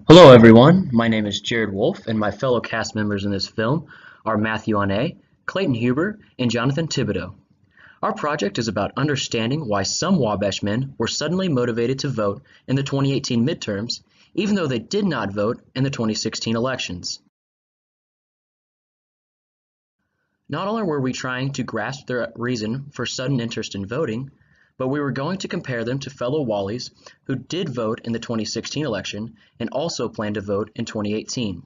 Hello everyone, my name is Jared Wolfe and my fellow cast members in this film are Mathew Anne, Clayton Huber, and Johnathan Thibodeau. Our project is about understanding why some Wabash men were suddenly motivated to vote in the 2018 midterms, even though they did not vote in the 2016 elections. Not only were we trying to grasp their reason for sudden interest in voting, but we were going to compare them to fellow Wallies who did vote in the 2016 election and also plan to vote in 2018.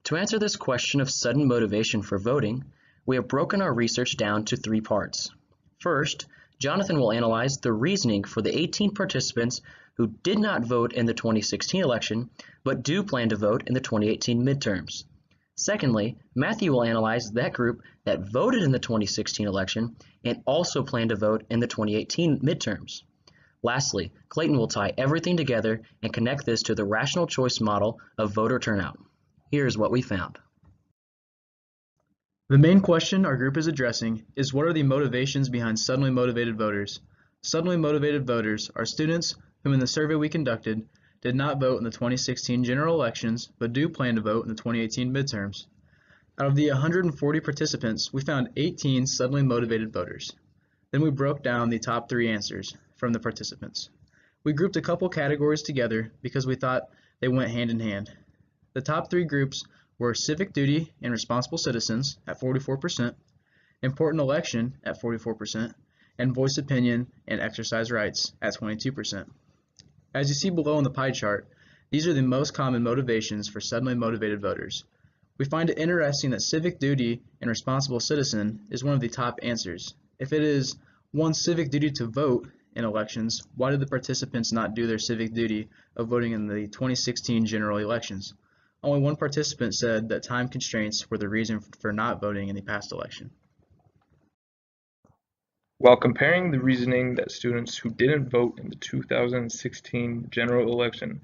To answer this question of sudden motivation for voting, we have broken our research down to three parts. First, Johnathan will analyze the reasoning for the 18 participants who did not vote in the 2016 election but do plan to vote in the 2018 midterms. Secondly, Mathew will analyze that group that voted in the 2016 election and also plan to vote in the 2018 midterms. Lastly, Clayton will tie everything together and connect this to the rational choice model of voter turnout. Here's what we found. The main question our group is addressing is what are the motivations behind suddenly motivated voters? Suddenly motivated voters are students whom in the survey we conducted did not vote in the 2016 general elections but do plan to vote in the 2018 midterms. Out of the 140 participants, we found 18 suddenly motivated voters. Then we broke down the top three answers from the participants. We grouped a couple categories together because we thought they went hand in hand. The top three groups were civic duty and responsible citizens at 44%, important election at 44%, and voice opinion and exercise rights at 22%. As you see below in the pie chart, these are the most common motivations for suddenly motivated voters. We find it interesting that civic duty and responsible citizen is one of the top answers. If it is one's civic duty to vote in elections, why did the participants not do their civic duty of voting in the 2016 general elections? Only one participant said that time constraints were the reason for not voting in the past election. While comparing the reasoning that students who didn't vote in the 2016 general election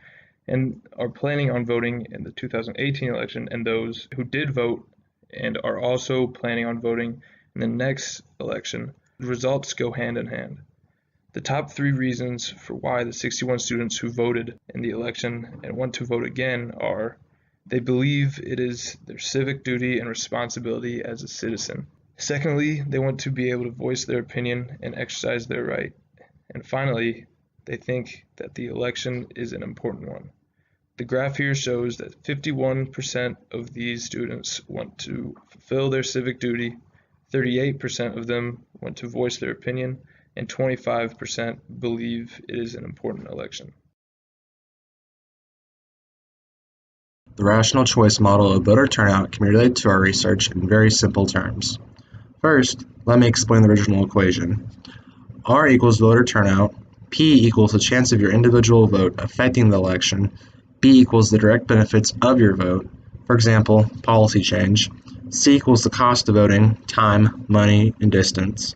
and are planning on voting in the 2018 election and those who did vote and are also planning on voting in the next election, the results go hand in hand. The top three reasons for why the 61 students who voted in the election and want to vote again are: they believe it is their civic duty and responsibility as a citizen. Secondly, they want to be able to voice their opinion and exercise their right. And finally, they think that the election is an important one. The graph here shows that 51% of these students want to fulfill their civic duty, 38% of them want to voice their opinion, and 25% believe it is an important election. The rational choice model of voter turnout can be related to our research in very simple terms. First, let me explain the original equation. R equals voter turnout, P equals the chance of your individual vote affecting the election, B equals the direct benefits of your vote, for example, policy change, C equals the cost of voting, time, money, and distance,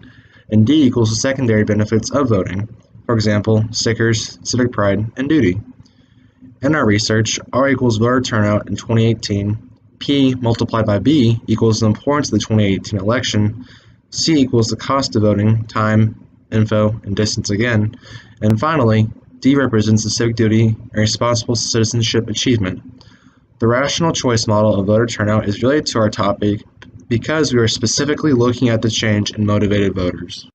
and D equals the secondary benefits of voting, for example, stickers, civic pride, and duty. In our research, R equals voter turnout in 2018, P multiplied by B equals the importance of the 2018 election, C equals the cost of voting, time, info, and distance again, and finally, D represents the civic duty and responsible citizenship achievement. The rational choice model of voter turnout is related to our topic because we are specifically looking at the change in motivated voters.